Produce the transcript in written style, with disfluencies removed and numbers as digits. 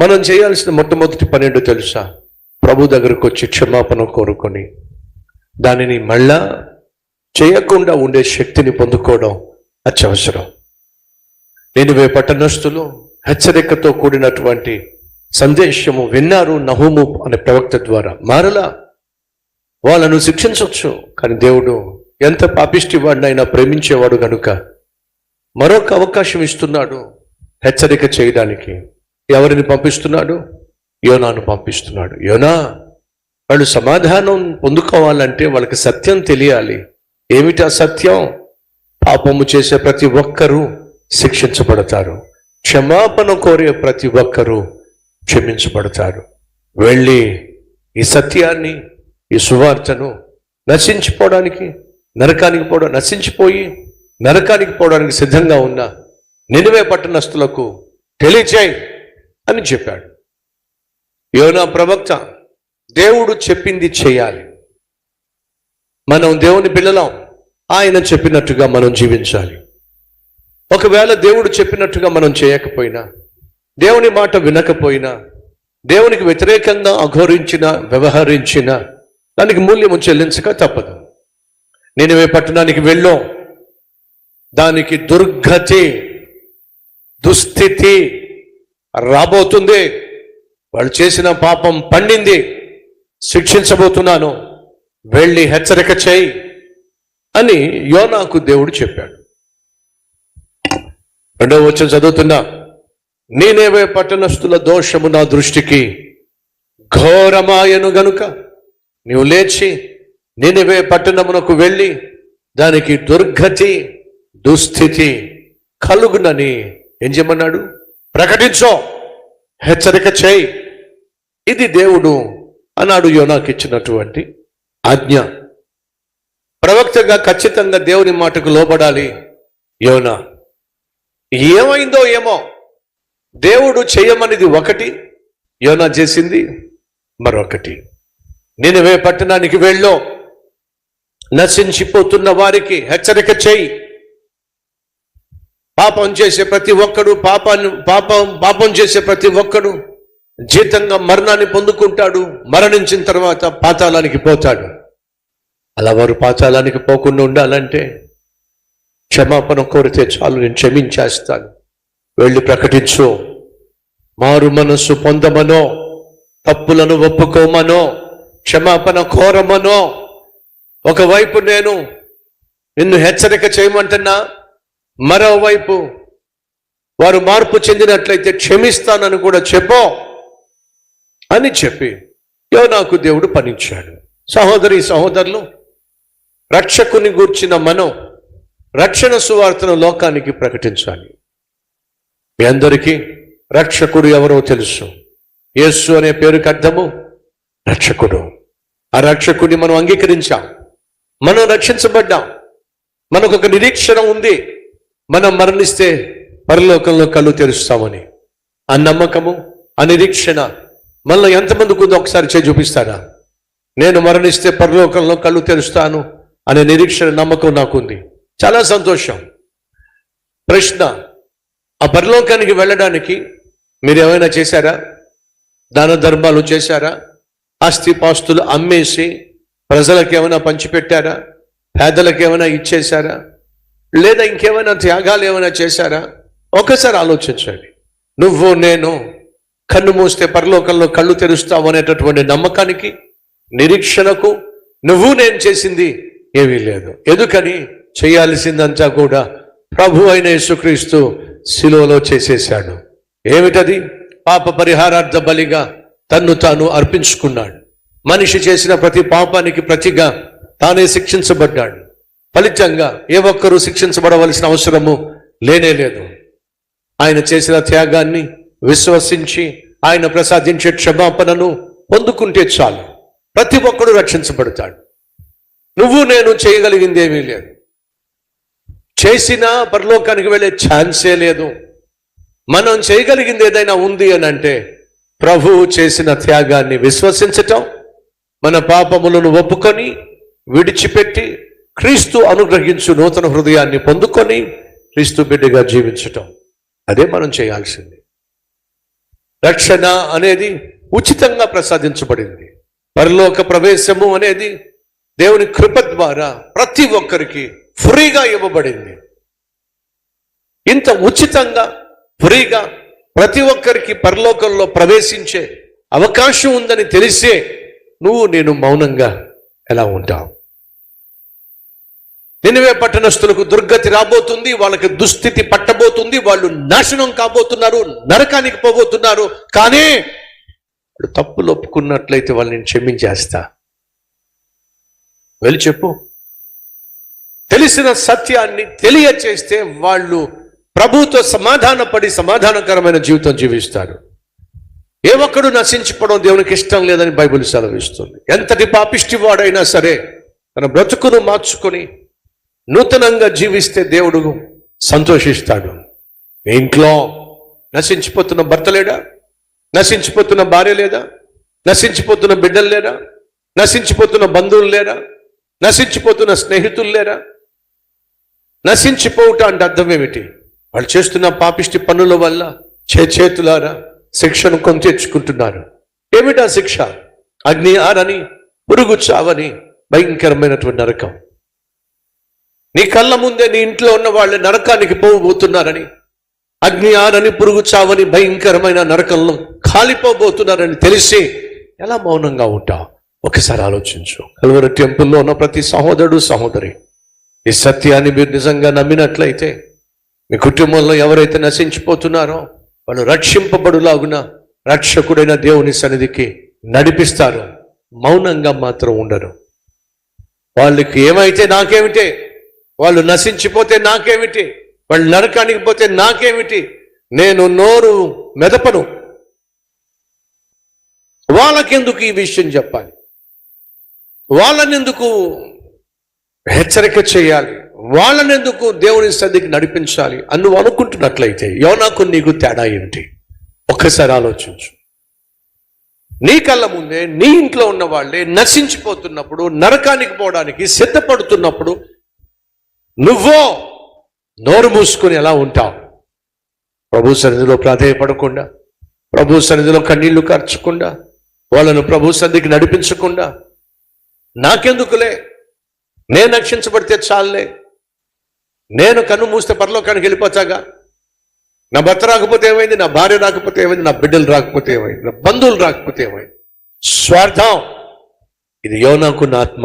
మనం చేయాల్సిన మొట్టమొదటి పని ఏంటో తెలుసా? ప్రభు దగ్గరకు వచ్చి క్షమాపణ కోరుకొని దానిని మళ్ళా చేయకుండా ఉండే శక్తిని పొందుకోవడం అత్యవసరం. నినివే పట్టణస్థులు హెచ్చరికతో కూడినటువంటి సందేశము విన్నారు నహూము అనే ప్రవక్త ద్వారా. మరలా వాళ్ళను శిక్షించవచ్చు, కానీ దేవుడు ఎంత పాపిష్టి వాడినైనా ప్రేమించేవాడు కనుక మరొక అవకాశం ఇస్తున్నాడు హెచ్చరిక చేయడానికి. ఎవరిని పంపిస్తున్నాడు? యోనాను పంపిస్తున్నాడు. యోనా, వాళ్ళు సమాధానం పొందుకోవాలంటే వాళ్ళకి సత్యం తెలియాలి. ఏమిటి ఆ సత్యం? పాపము చేసే ప్రతి ఒక్కరూ శిక్షించబడతారు, క్షమాపణ కోరే ప్రతి ఒక్కరూ క్షమించబడతారు. వెళ్ళి ఈ సత్యాన్ని, ఈ సువార్తను నశించిపోయి నరకానికి పోవడానికి సిద్ధంగా ఉన్న నినివే పట్టణస్థులకు తెలియచేయి అని చెప్పాడు. యోనా ప్రవక్త దేవుడు చెప్పింది చేయాలి. మనం దేవుని పిల్లలం, ఆయన చెప్పినట్టుగా మనం జీవించాలి. ఒకవేళ దేవుడు చెప్పినట్టుగా మనం చేయకపోయినా, దేవుని మాట వినకపోయినా, దేవునికి వ్యతిరేకంగా వ్యవహరించిన దానికి మూల్యము చెల్లించక తప్పదు. నినివే పట్టణానికి వెళ్ళాం, దానికి దుస్థితి రాబోతుంది. వాళ్ళు చేసిన పాపం పండింది, శిక్షించబోతున్నాను, వెళ్ళి హెచ్చరిక చేయి అని యోనాకు దేవుడు చెప్పాడు. 2వ వచనం చదువుతున్నా. నీనేవే పట్టణస్థుల దోషము నా దృష్టికి ఘోరమాయను గనుక నీవు లేచి నీనివే పట్టణమునకు వెళ్ళి దానికి దుస్థితి కలుగునని ఏం చేయమన్నాడు? ప్రకటించో, హెచ్చరిక చేయి. ఇది దేవుడు అన్నాడు యోనాకు ఇచ్చినటువంటి ఆజ్ఞ. ప్రవక్తగా ఖచ్చితంగా దేవుని మాటకు లోబడాలి యోనా. ఏమైందో ఏమో, దేవుడు చేయమనిది ఒకటి, యోనా చేసింది మరొకటి. నినివే పట్టణానికి వెళ్ళో, నశించిపోతున్న వారికి హెచ్చరిక చేయి. పాపం చేసే ప్రతి ఒక్కడు జీతంగా మరణాన్ని పొందుకుంటాడు. మరణించిన తర్వాత పాతాళానికి పోతాడు. అలా వారు పాతాళానికి పోకుండా ఉండాలంటే క్షమాపణ కోరితే చాలు, నేను క్షమించేస్తాను. వెళ్ళి ప్రకటించు, మారు మనస్సు పొందమనో, తప్పులను ఒప్పుకోమనో, క్షమాపణ కోరమనో. ఒకవైపు నేను నిన్ను హెచ్చరిక చేయమంటున్నా, మరోవైపు వారు మార్పు చెందినట్లయితే క్షమిస్తానని కూడా చెప్పో అని చెప్పి యోనాకు దేవుడు పనిచ్చాడు. సహోదరులు, రక్షకుని గూర్చిన మనం రక్షణ సువార్తను లోకానికి ప్రకటించాలి. మీ అందరికీ రక్షకుడు ఎవరో తెలుసు. యేసు అనే పేరుకి అర్థము రక్షకుడు. ఆ రక్షకుడిని మనం అంగీకరించాం, మనం రక్షించబడ్డాం, మనకు ఒక నిరీక్షణ ఉంది. మనం మరణిస్తే పరలోకంలో కళ్ళు తెరుస్తామని ఆ నమ్మకము, ఆ నిరీక్షణ మనలో ఎంతమందికి ఉందో ఒకసారి చేయి చూపిస్తారా? నేను మరణిస్తే పరలోకంలో కళ్ళు తెరుస్తాను అనే నిరీక్షణ, నమ్మకం నాకుంది. చాలా సంతోషం. ప్రశ్న, ఆ పరలోకానికి వెళ్ళడానికి మీరు ఏమైనా చేశారా? దాన ధర్మాలు చేశారా? ఆస్తిపాస్తులు అమ్మేసి ప్రజలకు ఏమైనా పంచిపెట్టారా? పేదలకు ఏమైనా ఇచ్చేశారా? లేదా ఇంకేమైనా త్యాగాలు ఏమైనా చేశారా? ఒకసారి ఆలోచించండి. నువ్వు నేను కన్ను మూస్తే పరలోకంలో కళ్ళు తెరుస్తావు అనేటటువంటి నమ్మకానికి, నిరీక్షణకు నువ్వు నేను చేసింది ఏమీ లేదు. ఎందుకని? చేయాల్సిందంతా కూడా ప్రభు అయిన యేసుక్రీస్తు శిలువలో చేసేశాడు. ఏమిటది? పాప పరిహారార్థ బలిగా తన్ను తాను అర్పించుకున్నాడు. మనిషి చేసిన ప్రతి పాపానికి ప్రతిగా తానే శిక్షించబడ్డాడు. ఫలితంగా ఏ ఒక్కరూ శిక్షించబడవలసిన అవసరము లేనే లేదు. ఆయన చేసిన త్యాగాన్ని విశ్వసించి ఆయన ప్రసాదించే క్షమాపణను పొందుకుంటే చాలు, ప్రతి ఒక్కడు రక్షించబడతాడు. నువ్వు నేను చేయగలిగింది ఏమీ లేదు. చేసినా పరలోకానికి వెళ్ళే ఛాన్సే లేదు. మనం చేయగలిగింది ఏదైనా ఉంది అని అంటే ప్రభువు చేసిన త్యాగాన్ని విశ్వసించటం, మన పాపములను ఒప్పుకొని విడిచిపెట్టి క్రీస్తు అనుగ్రహించు నూతన హృదయాన్ని పొందుకొని క్రీస్తు బిడ్డగా జీవించటం. అదే మనం చేయాల్సింది. రక్షణ అనేది ఉచితంగా ప్రసాదించబడింది. పరలోక ప్రవేశము అనేది దేవుని కృప ద్వారా ప్రతి ఒక్కరికి ఫ్రీగా ఇవ్వబడింది. ఇంత ఉచితంగా ఫ్రీగా ప్రతి ఒక్కరికి పరలోకంలో ప్రవేశించే అవకాశం ఉందని తెలిసే నువ్వు నేను మౌనంగా ఎలా ఉంటావు? నినివే పట్టణస్థులకు దుర్గతి రాబోతుంది, వాళ్ళకి దుస్థితి పట్టబోతుంది, వాళ్ళు నాశనం కాబోతున్నారు, నరకానికి పోబోతున్నారు. కానీ తప్పులు ఒప్పుకున్నట్లయితే వాళ్ళని క్షమించేస్తా, వెళ్ళి చెప్పు. తెలిసిన సత్యాన్ని తెలియచేస్తే వాళ్ళు ప్రభుతో సమాధానపడి సమాధానకరమైన జీవితం జీవిస్తారు. ఏ ఒక్కడు నశించిపోవడం దేవునికి ఇష్టం లేదని బైబిల్ సెలవిస్తుంది. ఎంతటి పాపిష్టి వాడైనా సరే తన బ్రతుకును మార్చుకొని నూతనంగా జీవిస్తే దేవుడు సంతోషిస్తాడు. మీ ఇంట్లో నశించిపోతున్న భర్త లేడా? నశించిపోతున్న భార్య లేదా? నశించిపోతున్న బిడ్డలు లేరా? నశించిపోతున్న బంధువులు లేరా? నశించిపోతున్న స్నేహితులు లేరా? నశించిపోవుట అంటే అర్థం ఏమిటి? వాళ్ళు చేస్తున్న పాపిష్టి పనుల వల్ల చేతులారా శిక్షను కొని తెచ్చుకుంటున్నారు. ఏమిటా శిక్ష? అగ్ని ఆరని, పురుగు చావని భయంకరమైనటువంటి నరకం. నీ కళ్ళ ముందే నీ ఇంట్లో ఉన్న వాళ్ళు నరకానికి పోబోతున్నారని, అగ్ని ఆరని, పురుగు చావని భయంకరమైన నరకంలో కాలిపోబోతున్నారని తెలిసి ఎలా మౌనంగా ఉంటావు? ఒకసారి ఆలోచించు. కల్వరి టెంపుల్లో ఉన్న ప్రతి సహోదరుడు సహోదరి, ఈ సత్యాన్ని మీరు నిజంగా నమ్మినట్లయితే మీ కుటుంబంలో ఎవరైతే నశించిపోతున్నారో వాళ్ళు రక్షింపబడులాగున రక్షకుడైన దేవుని సన్నిధికి నడిపిస్తారు. మౌనంగా మాత్రం ఉండరు. వాళ్ళకి ఏమైతే నాకేమిటి, వాళ్ళు నశించిపోతే నాకేమిటి, వాళ్ళు నరకానికి పోతే నాకేమిటి, నేను నోరు మెదపను. వాళ్ళకెందుకు ఈ విషయం చెప్పాలి? వాళ్ళనెందుకు హెచ్చరిక చేయాలి? వాళ్ళనెందుకు దేవుని సన్నిధికి నడిపించాలి అని నువ్వు అనుకుంటున్నట్లయితే యోనాకు నీకు తేడా ఏమిటి? ఒక్కసారి ఆలోచించు. నీ కళ్ళ ముందే నీ ఇంట్లో ఉన్న వాళ్ళే నశించిపోతున్నప్పుడు, నరకానికి పోవడానికి సిద్ధపడుతున్నప్పుడు నువ్వో నోరు మూసుకొని ఎలా ఉంటావు? ప్రభు సన్నిధిలో ప్రాధేయపడకుండా, ప్రభు సన్నిధిలో కన్నీళ్లు కార్చకుండా, వాళ్ళను ప్రభు సన్నిధికి నడిపించకుండా, నాకెందుకులే, నేను రక్షించబడితే చాలులే, నేను కన్ను మూస్తే పరలోకానికి వెళ్ళిపోతాగా, నా భర్త రాకపోతే ఏమైంది, నా భార్య రాకపోతే ఏమైంది, నా బిడ్డలు రాకపోతే ఏమైంది, నా బంధువులు రాకపోతే ఏమైంది? స్వార్థం. ఇది యోనాకున్న ఆత్మ.